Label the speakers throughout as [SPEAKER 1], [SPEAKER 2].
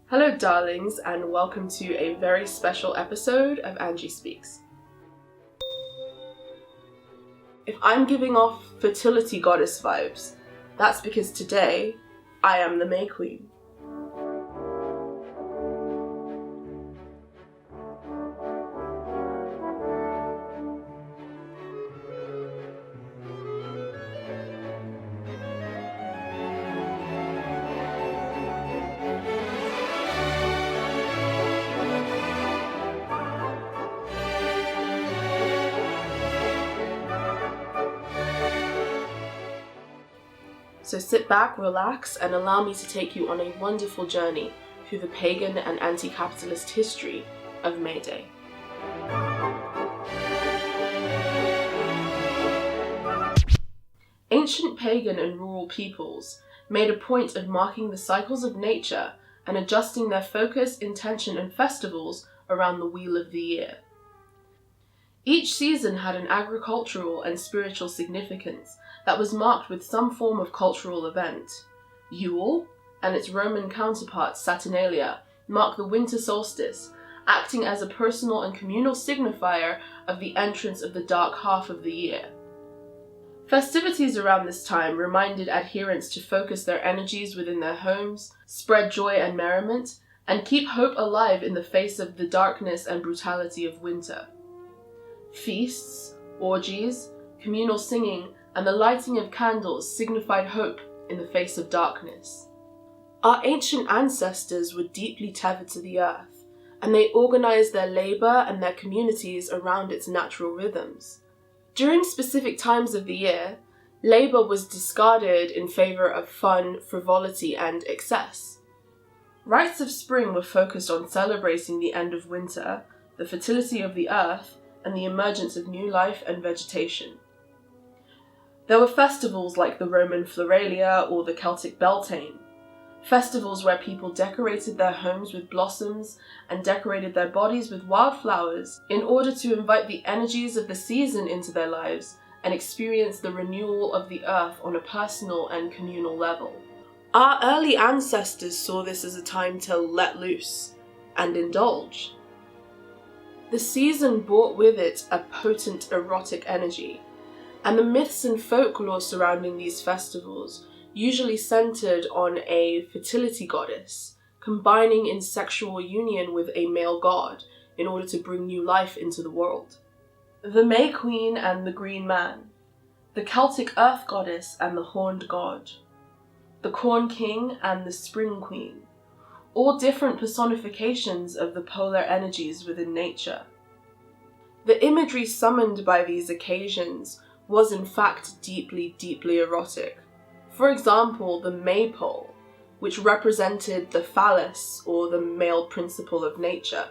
[SPEAKER 1] Hello darlings, and welcome to a very special episode of Angie Speaks. If I'm giving off fertility goddess vibes, that's because today I am the May Queen. So sit back, relax, and allow me to take you on a wonderful journey through the pagan and anti-capitalist history of May Day. Ancient pagan and rural peoples made a point of marking the cycles of nature and adjusting their focus, intention, and festivals around the wheel of the year. Each season had an agricultural and spiritual significance that was marked with some form of cultural event. Yule and its Roman counterpart Saturnalia mark the winter solstice, acting as a personal and communal signifier of the entrance of the dark half of the year. Festivities around this time reminded adherents to focus their energies within their homes, spread joy and merriment, and keep hope alive in the face of the darkness and brutality of winter. Feasts, orgies, communal singing, and the lighting of candles signified hope in the face of darkness. Our ancient ancestors were deeply tethered to the earth, and they organized their labor and their communities around its natural rhythms. During specific times of the year, labor was discarded in favor of fun, frivolity, and excess. Rites of spring were focused on celebrating the end of winter, the fertility of the earth, and the emergence of new life and vegetation. There were festivals like the Roman Floralia or the Celtic Beltane, festivals where people decorated their homes with blossoms and decorated their bodies with wildflowers in order to invite the energies of the season into their lives and experience the renewal of the earth on a personal and communal level. Our early ancestors saw this as a time to let loose and indulge. The season brought with it a potent erotic energy, and the myths and folklore surrounding these festivals usually centered on a fertility goddess, combining in sexual union with a male god in order to bring new life into the world. The May Queen and the Green Man, the Celtic Earth Goddess and the Horned God, the Corn King and the Spring Queen, all different personifications of the polar energies within nature. The imagery summoned by these occasions was in fact deeply, deeply erotic. For example, the maypole, which represented the phallus or the male principle of nature.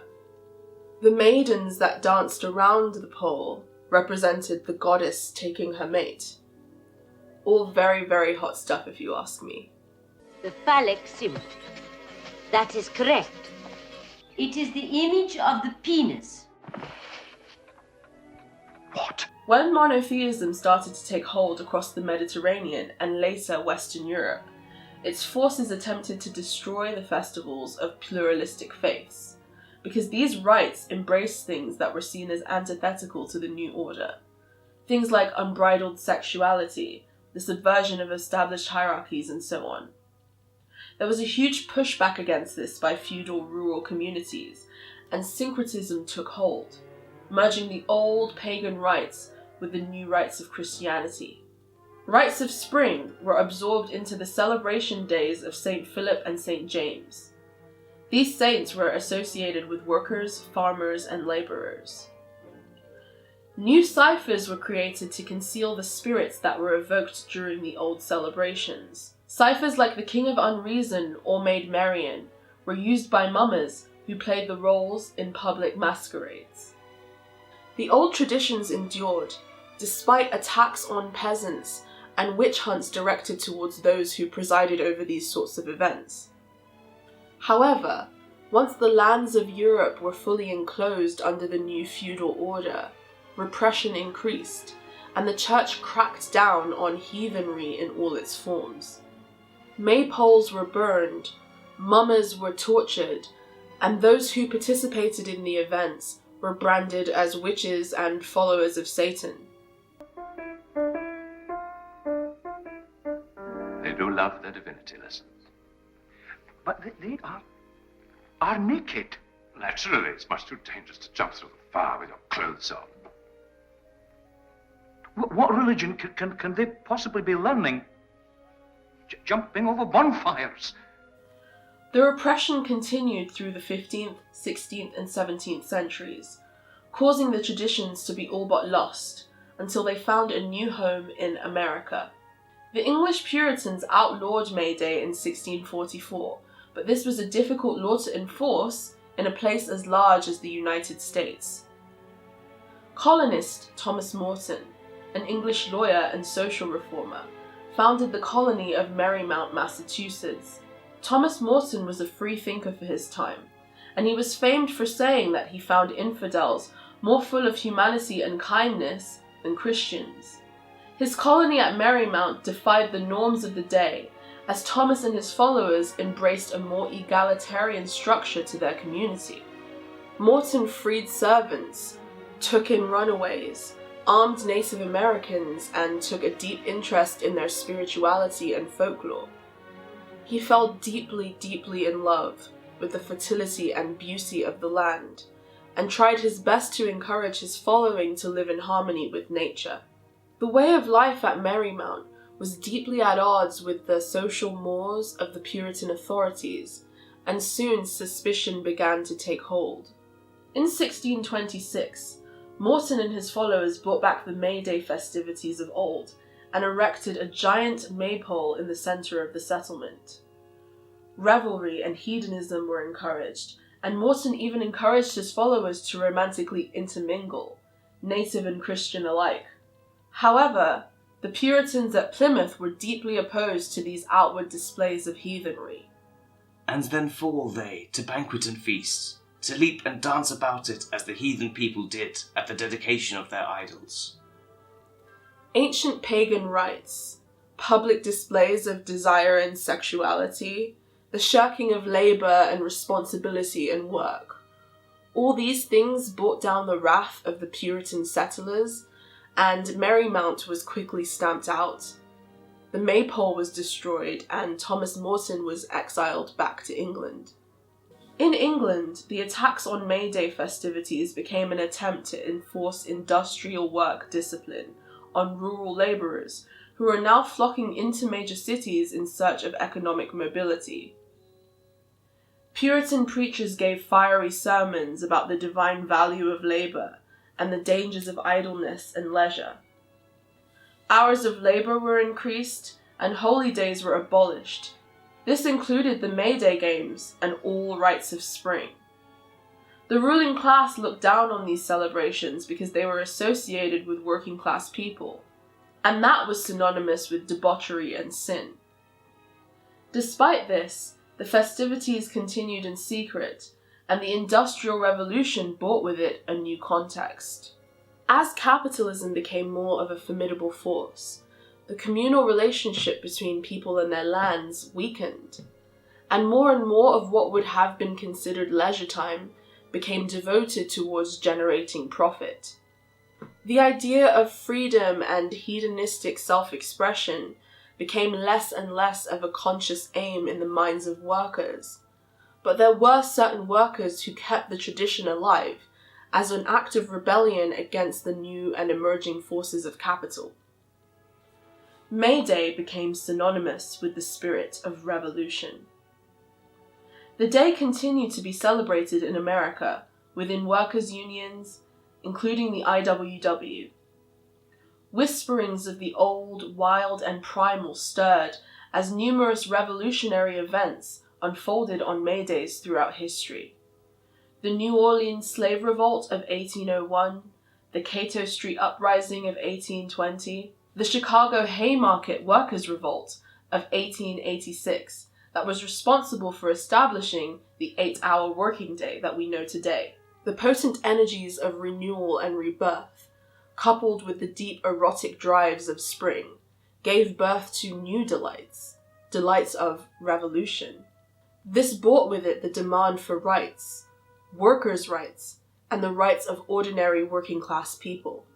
[SPEAKER 1] The maidens that danced around the pole represented the goddess taking her mate. All very, very hot stuff if you ask me.
[SPEAKER 2] The phallic symbol. That is correct. It is the image of the penis.
[SPEAKER 3] What?
[SPEAKER 1] When monotheism started to take hold across the Mediterranean and later Western Europe, its forces attempted to destroy the festivals of pluralistic faiths, because these rites embraced things that were seen as antithetical to the new order. Things like unbridled sexuality, the subversion of established hierarchies, and so on. There was a huge pushback against this by feudal rural communities, and syncretism took hold, merging the old pagan rites with the new rites of Christianity. Rites of spring were absorbed into the celebration days of St. Philip and St. James. These saints were associated with workers, farmers, and laborers. New ciphers were created to conceal the spirits that were evoked during the old celebrations. Ciphers like the King of Unreason or Maid Marian were used by mummers who played the roles in public masquerades. The old traditions endured, despite attacks on peasants and witch hunts directed towards those who presided over these sorts of events. However, once the lands of Europe were fully enclosed under the new feudal order, repression increased, and the church cracked down on heathenry in all its forms. Maypoles were burned, mummers were tortured, and those who participated in the events were branded as witches and followers of Satan.
[SPEAKER 3] They do love their divinity lessons. But they are naked. Naturally, it's much too dangerous to jump through the fire with your clothes on. What religion can they possibly be learning? Jumping over bonfires.
[SPEAKER 1] The repression continued through the 15th, 16th and 17th centuries, causing the traditions to be all but lost until they found a new home in America. The English Puritans outlawed May Day in 1644, but this was a difficult law to enforce in a place as large as the United States. Colonist Thomas Morton, an English lawyer and social reformer, founded the colony of Marymount, Massachusetts. Thomas Morton was a free thinker for his time, and he was famed for saying that he found infidels more full of humanity and kindness than Christians. His colony at Marymount defied the norms of the day, as Thomas and his followers embraced a more egalitarian structure to their community. Morton freed servants, took in runaways, armed Native Americans, and took a deep interest in their spirituality and folklore. He fell deeply, deeply in love with the fertility and beauty of the land, and tried his best to encourage his following to live in harmony with nature. The way of life at Marymount was deeply at odds with the social mores of the Puritan authorities, and soon suspicion began to take hold. In 1626, Morton and his followers brought back the May Day festivities of old and erected a giant maypole in the center of the settlement. Revelry and hedonism were encouraged, and Morton even encouraged his followers to romantically intermingle, native and Christian alike. However, the Puritans at Plymouth were deeply opposed to these outward displays of heathenry.
[SPEAKER 4] And then fall they to banquet and feast, to leap and dance about it as the heathen people did at the dedication of their idols.
[SPEAKER 1] Ancient pagan rites, public displays of desire and sexuality, the shirking of labour and responsibility in work. All these things brought down the wrath of the Puritan settlers, and Marymount was quickly stamped out. The maypole was destroyed, and Thomas Morton was exiled back to England. In England, the attacks on May Day festivities became an attempt to enforce industrial work discipline on rural labourers, who are now flocking into major cities in search of economic mobility. Puritan preachers gave fiery sermons about the divine value of labour and the dangers of idleness and leisure. Hours of labour were increased, and holy days were abolished. This included the May Day games and all rites of spring. The ruling class looked down on these celebrations because they were associated with working class people, and that was synonymous with debauchery and sin. Despite this, the festivities continued in secret, and the Industrial Revolution brought with it a new context. As capitalism became more of a formidable force, the communal relationship between people and their lands weakened, and more of what would have been considered leisure time became devoted towards generating profit. The idea of freedom and hedonistic self-expression became less and less of a conscious aim in the minds of workers, but there were certain workers who kept the tradition alive as an act of rebellion against the new and emerging forces of capital. May Day became synonymous with the spirit of revolution. The day continued to be celebrated in America within workers' unions, including the IWW. Whisperings of the old, wild, and primal stirred as numerous revolutionary events unfolded on May Days throughout history. The New Orleans slave revolt of 1801, the Cato Street uprising of 1820, the Chicago Haymarket Workers' Revolt of 1886 that was responsible for establishing the 8-hour working day that we know today. The potent energies of renewal and rebirth, coupled with the deep erotic drives of spring, gave birth to new delights, delights of revolution. This brought with it the demand for rights, workers' rights, and the rights of ordinary working class people.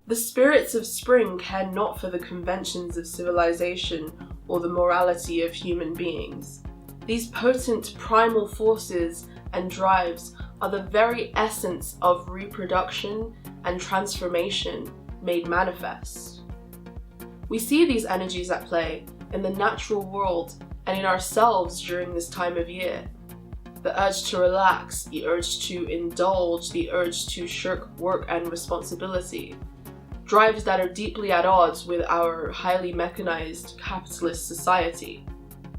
[SPEAKER 1] The spirits of spring care not for the conventions of civilization or the morality of human beings. These potent primal forces and drives are the very essence of reproduction and transformation made manifest. We see these energies at play in the natural world and in ourselves during this time of year. The urge to relax, the urge to indulge, the urge to shirk work and responsibility. Drives that are deeply at odds with our highly mechanized capitalist society.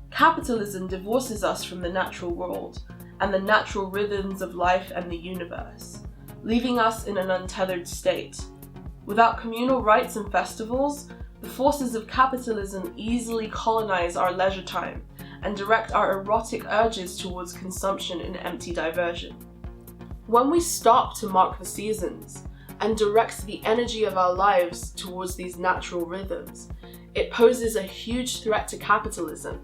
[SPEAKER 1] Capitalism divorces us from the natural world and the natural rhythms of life and the universe, leaving us in an untethered state. Without communal rites and festivals, the forces of capitalism easily colonize our leisure time and direct our erotic urges towards consumption and empty diversion. When we stop to mark the seasons and direct the energy of our lives towards these natural rhythms, it poses a huge threat to capitalism.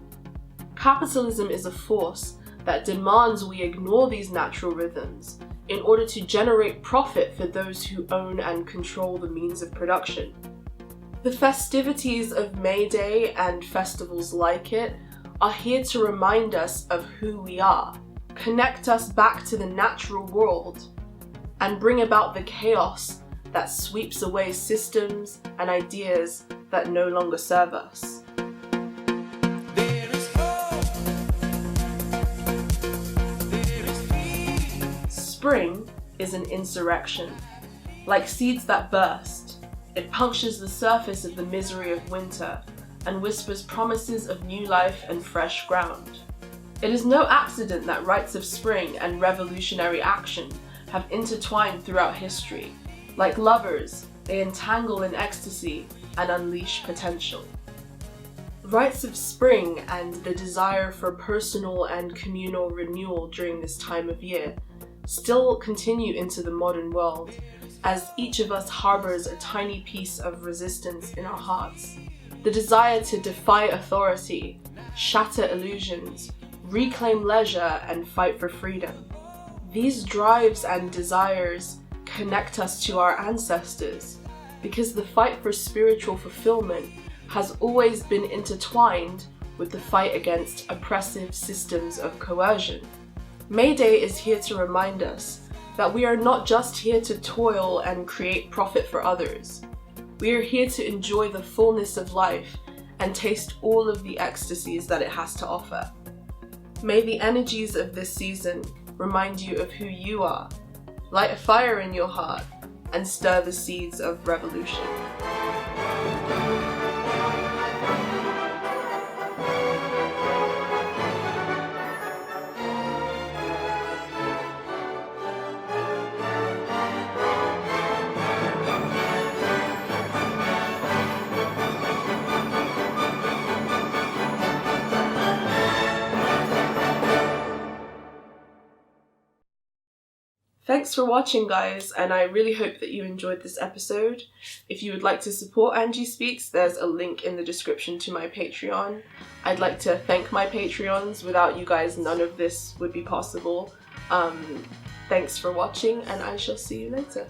[SPEAKER 1] Capitalism is a force that demands we ignore these natural rhythms in order to generate profit for those who own and control the means of production. The festivities of May Day and festivals like it are here to remind us of who we are, connect us back to the natural world, and bring about the chaos that sweeps away systems and ideas that no longer serve us. Spring is an insurrection. Like seeds that burst, it punctures the surface of the misery of winter and whispers promises of new life and fresh ground. It is no accident that rites of spring and revolutionary action have intertwined throughout history. Like lovers, they entangle in ecstasy and unleash potential. Rites of spring and the desire for personal and communal renewal during this time of year still continue into the modern world, as each of us harbors a tiny piece of resistance in our hearts. The desire to defy authority, shatter illusions, reclaim leisure, and fight for freedom. These drives and desires connect us to our ancestors, because the fight for spiritual fulfillment has always been intertwined with the fight against oppressive systems of coercion. May Day is here to remind us that we are not just here to toil and create profit for others. We are here to enjoy the fullness of life and taste all of the ecstasies that it has to offer. May the energies of this season remind you of who you are, light a fire in your heart, and stir the seeds of revolution. Thanks for watching, guys, and I really hope that you enjoyed this episode. If you would like to support Angie Speaks, there's a link in the description to my Patreon. I'd like to thank my Patreons. Without you guys, none of this would be possible. Thanks for watching, and I shall see you later.